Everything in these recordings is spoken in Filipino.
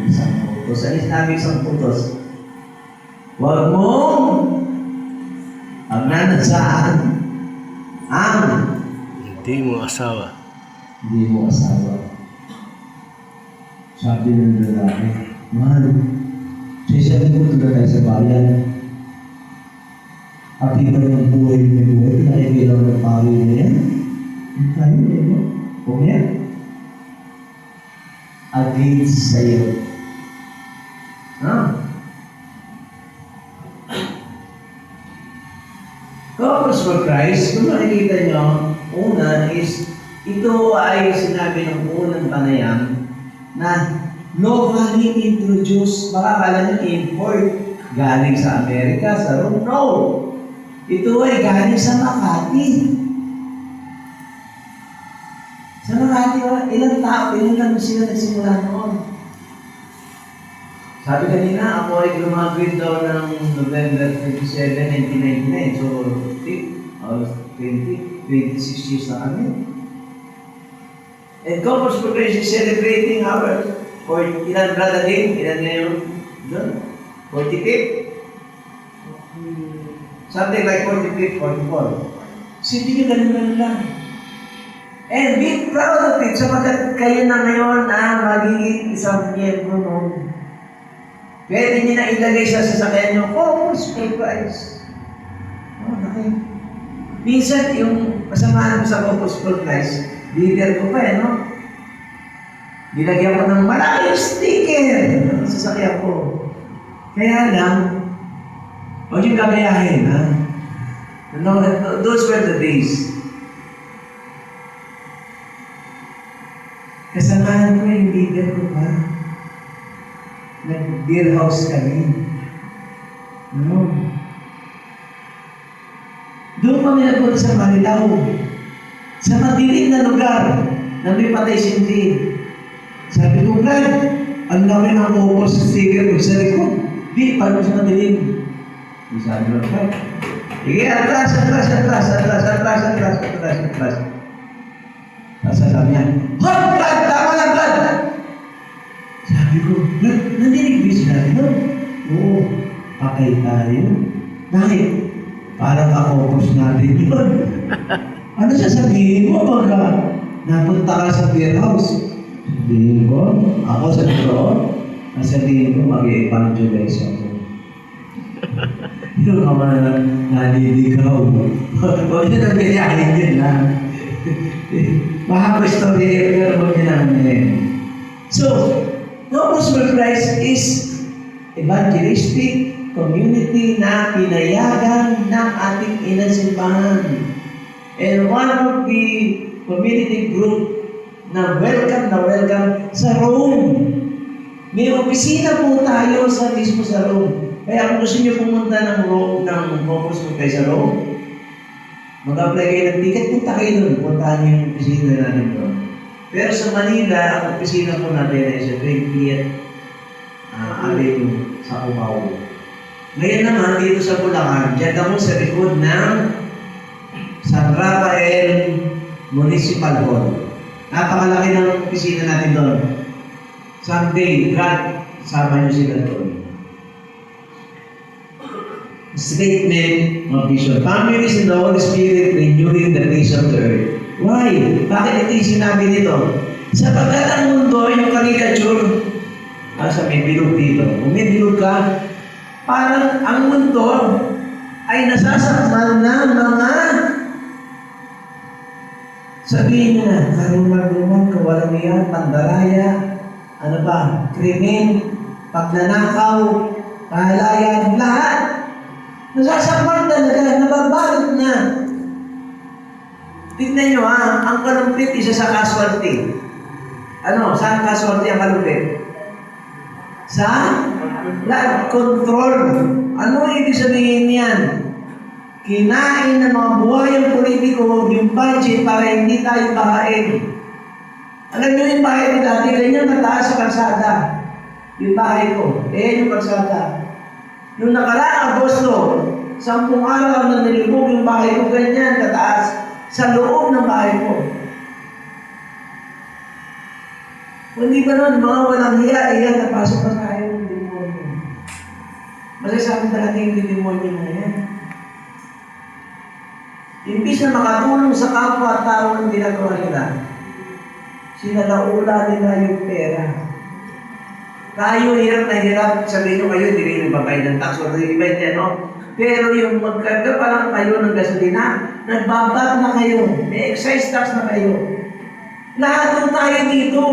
Isang putos. Ano sinabi isang putos? Huwag mong magnanasaan ang Hindi mo asawa. hindi mo asawa. Sabi ng lalaki, mahal, sasabi ko tulad tayo sa bayan. At iba ng buhay na buhay, nakikilang ng pari na yan. Ang tayo na yun. Kung yan, against sa'yo. Ha? Corpus for Christ, kung makikita nyo, una is, ito ay sinabi ng unang panayam na locally introduced, baka kala nyo import, galing sa Amerika, sa Rome. No! Ito ay galing sa Makati. Sa Makati, ilang tao, ilan lang sila nagsimula noon. Sabi kanina, ako ay graduate daw ng November 27, 1999. So, 26 years na kami. And Corpus for Christ is celebrating our, or ilan brother din, ilan ngayon doon? 45? Something like 45, 44. Hindi nyo ganun lang. And be proud of it, sapagkat kayo na ngayon ang magiging isang miyembro noon. Pwede nyo na ilagay sa sasakyan nyo, Corpus for Christ. Oh, okay. Minsan, yung kasamahan mo sa Corpus for Christ, leader ko pa no? Nilagyan ko ng malaking sticker sa sasakyan ko. Kaya lang, huwag yung gagayahin, ha? No, those were the days. Kasamahan ko yung leader ko pa. Nag-beer house kami. No? Doon kami nagpunta sa Marilao. Sa madilim na lugar na may patay sindi. Sabi ko, Brad, ang laki ng Corpus sticker ko sa likod. Di, paano sa madilim? Sabi ko, Brad, sige, atras. Sabi niya, Brad, tama lang, Brad! Sabi ko, Brad, nandinig ba sinabi mo? Oo, patay tayo. Bakit? Parang ka-Corpus natin yun. Ano sasabihin mo pagka napunta ka sa beer house? Sabihin ko, ako sa troon, sabihin ko, mag-evangelize ako. Yung ka man naliligaw. Huwag nyo nang biyahin yun, ha? Mahaba story, pero huwag nyo naman yun. So, Corpus for Christ is evangelistic community na pinayagan ng ating inasimbahan. And one of the community group na welcome sa Rome. May opisina po tayo sa mismo sa Rome. Kaya kung gusto niyo pumunta ng Rome, ng Corpus for Christ sa Rome, mag-apply kayo ng ticket, punta kayo doon. Puntahan niyo yung opisina natin doon. Pero sa Manila, ang opisina po natin ay sa 20th Avenue sa Cubao. Ngayon naman, dito sa Bulacan, dyan ako sa likod ng San Rafael Municipal Hall. Napakalaki ng opisina natin doon. Someday, God, sama niyo sila doon. Statement of vision. Families in the Holy Spirit renewing the face of the earth. Why? Bakit ito yung sinabi nito? Sapagkat ang mundo, yung caricature, sa may bilog dito. Kung may bilog ka, parang ang mundo ay nasasakmal ng mga sabihin nyo na, karumag-rumag, kawalangian, pandaraya, ano ba, krimen, pagnanakaw, kahalayan, lahat. Nasasakmal talaga, nababalot na. Tignan nyo ang kalumpit, isa sa casualty. Ano, saan casualty ang kalumpit? Sa flood control. Ano ibig sabihin yan? Kinain ng mga buhayang politiko yung budget para hindi tayo bahain. Alam nyo yung bahay ko dati, ganyan kataas sa kalsada. Yung bahay ko, yung kalsada. Nung nakaraang Agosto, 10 araw na nilibog yung bahay ko, ganyan kataas sa loob ng bahay ko. Kung di ba nun, mga walang hiya, napasok ang dating demonyo na yan. Imbis na makatulong sa kapwa-tao ng ginagawa nila, sinalaula nila yung pera. Tayo hirap na hirap, sabihin nyo kayo, hindi rin nagbabayad ng tax o nag-ibay niya, no? Pero yung magkarga pa lang kayo ng gasolina, nagbabad na kayo, may excise tax na kayo. Lahat ng tayo dito,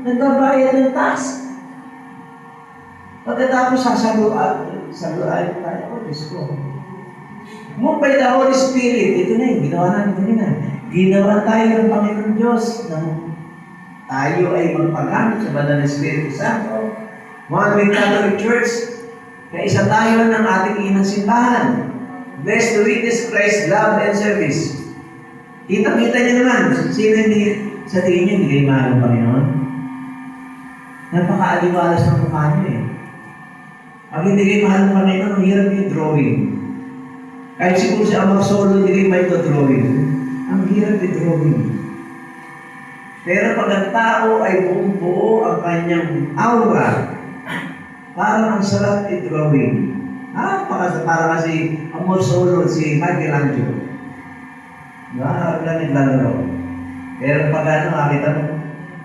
nagbabayad ng tax. Pagkatapos sasaluan tayo, oh, Diyos ko. Move by the Holy Spirit, ito na yung ginawa natin na. Ginawa tayo ng Panginoon Diyos na tayo ay magpagamit sa Banal na Espiritu Santo. One Catholic Church, kaisa tayo ng ating inang simbahan. Blessed to witness Christ's love and service. Kita-kita niyo naman, sino hindi, sa tingin niyo, hindi kayo mahal ng Panginoon? Napaka-aliwalas ng mukha niyo eh. Pag hindi kayo mahal ng Panginoon, ang hirap yung drawing. Kahit siguro si Amor Solo, hindi kayo may drawing. Ang hirap yung drawing. Pero pag ang tao ay buong buo ang kanyang aura, parang ang sarap i-drawing. Para kasi Amor Solo, si Michelangelo. Harap lang naglalaro. Pero pag makita mo,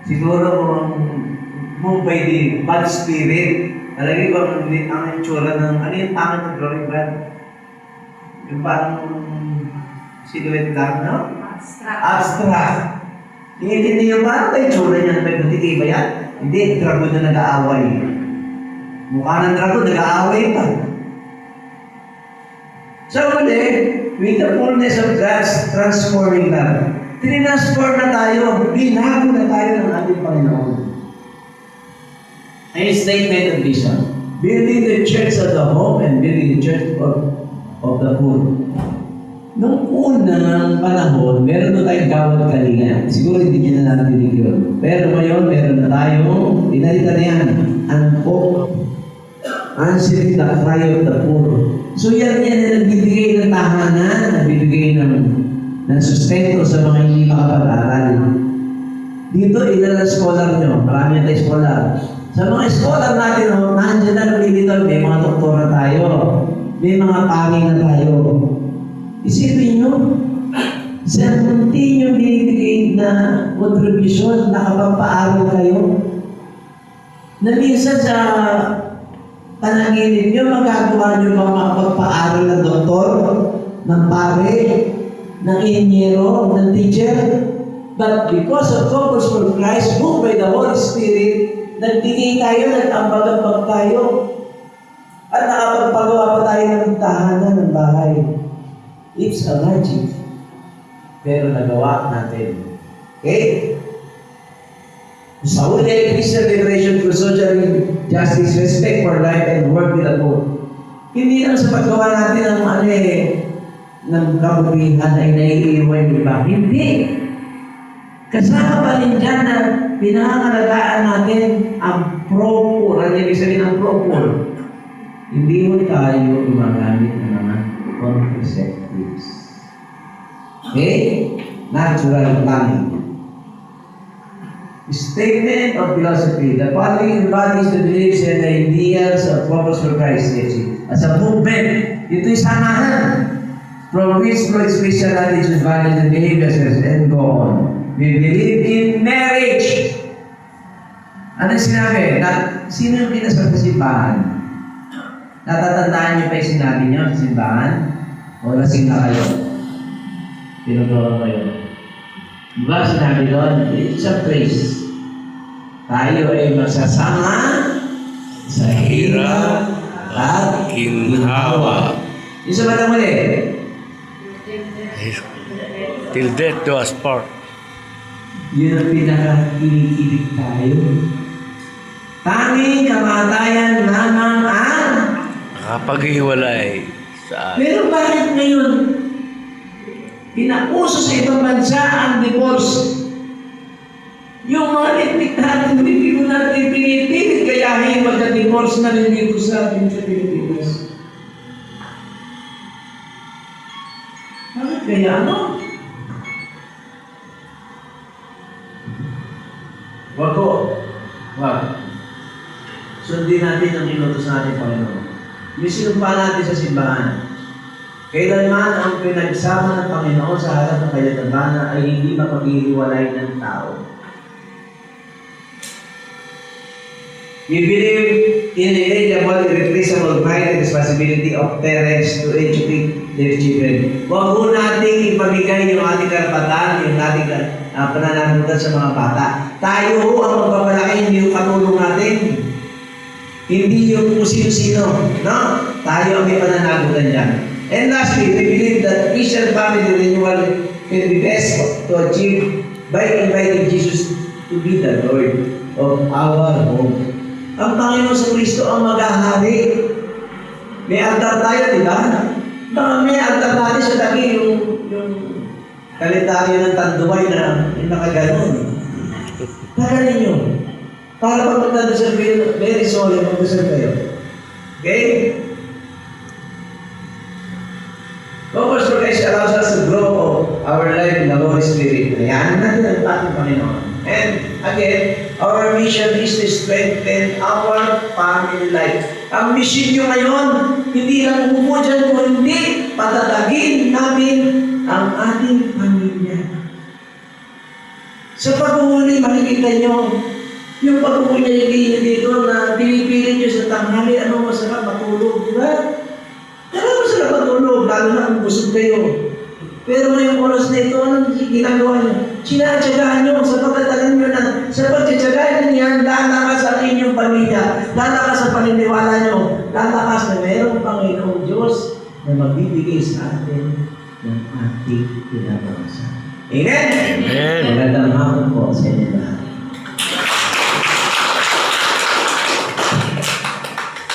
siguro kung move by the bad spirit, talagay ko ang itsura ng, ano yung pangit ng drawing ba? Yung parang silhouette lang, no? Abstract. Hindi yung parang tayo itsura niya na may buti ba yan? Hindi, dragon na nag-aaway. Mukha ng dragon, nag-aaway pa. So, with the fullness of God's transforming love, trinasform na tayo, binago na tayo ng ating Panginoon. Ay statement of vision. Building the church of the hope and building the church of the poor. Noong unang panahon, meron na tayong gawad kalinga. Siguro hindi nyo na natinig yun. Pero ngayon, meron na tayong, dinalita na yan, ang hope, answering the cry of the poor. So yan ang nagbibigay ng tahanan, nagbibigay ng sustento sa mga hindi makapag-aral. Dito, ilan ang scholar nyo? Marami tayong scholar. Sa mga scholar natin, nandiyan na dito, may mga doktora tayo, may mga pari na tayo. Isipin nyo, sa munti nyo binibigay na contribution, nakapagpaaral kayo, na minsan sa panaginip nyo, magagawa nyo bang makapagpaaral ng doktor, ng pare, ng inyenyero, ng teacher? But because of focus for Christ, moved by the Holy Spirit, nagbigay tayo, nag-ambag-ambag tayo, at nakapagpagawa pa tayo ng tahanan ng bahay. It's a magic. Pero nagawa natin. Okay? Sa huli, Christian liberation through social justice, respect for life, and work with the poor. Hindi lang sa paggawa natin ng ng kabutihan ay naiiwan yung iba. Hindi. Kasama pa rin dyan na pinangangalagaan natin ang pro-poor. Ano ibig sabihin ng pro-poor? Hindi mo tayo gumagamit ng mga contraceptives. Okay? Natural planning. Statement of philosophy. The following embodies the beliefs and the ideas of Focus for Christ as a movement. Ito'y samahan from which flows Christian attitudes, values, and behaviors and go on. We believe in marriage. Ano sinabi? Sino yung pinasal sa simbahan? Natatandaan niyo pa yung sinabi niyo sa simbahan? O lasing na kayo? Tinutuwa kayo. Diba sinabi doon? It's a praise. Tayo ay magsasama sa hirap at ginhawa. Isa ba na muli? Till death do us part. Yun ang pinaka-kinikilig tayo. Tanging kamatayan lamang ang Nakapaghiwalay sa atin. Pero bakit ngayon pinauso sa ibang bansa ang divorce? Yung mga etnik natin, hindi ko natin pinipilit kayahin magka-divorce na rin dito sa atin sa Pilipinas. Bakit kaya ano? Wag ko. Wag. Sundin natin ang inutos natin, Panginoon. yung sinumpa natin sa simbahan. Kailanman ang pinagsama ng Panginoon sa harap ng kanyang tabanan ay hindi mapaghihiwalay ng tao. We believe in the inalienable, irreplaceable right and responsibility of parents to educate their children. Huwag po nating ipamigay yung ating karapatan, yung ating pananagutan sa mga bata. Tayo ho ang magpapalaki, hindi yung katulong natin. Hindi yung kung sino-sino. No? Tayo ang may pananagutan dyan. And lastly, we believe that Christian family renewal can be best to achieve by inviting Jesus to be the Lord of our home. Ang Panginoon sa Kristo ang maghahari. May altar tayo, di ba? Baka may altar natin sa lagi yung kalendaryo ng Tanduay na yung nakaganon. Para ninyo. Para pag magdadasal kayo, very sorry, magdasal kayo. Okay? Focus for Christ allows us to grow our life in the Holy Spirit. Ayan natin ang ating Panginoon. And again, our mission is to strengthen our family life. Ang mission nyo ngayon, hindi lang umupo dyan, kundi patatagin namin ang ating pamilya. Sa pag-uuli, makikita nyo, yung pag-uuli nyo dito na pinipilit nyo sa tanghali, ano masarap matulog, di ba? Ano masarap matulog, lalo na kung busog kayo. Pero ngayong oras na ito, anong ginagawa nyo? Sinatsagaan nyo sa pagtatalan nyo na sa pagtsatsagaan nyo yan, lalakas ang inyong pamilya, lalakas ang paniniwala nyo, lalakas na mayroong Panginoong Diyos na magbibigay sa atin ng ating pinapakasan. Amen? Amen. Magandang hapon po sa inyo lahat.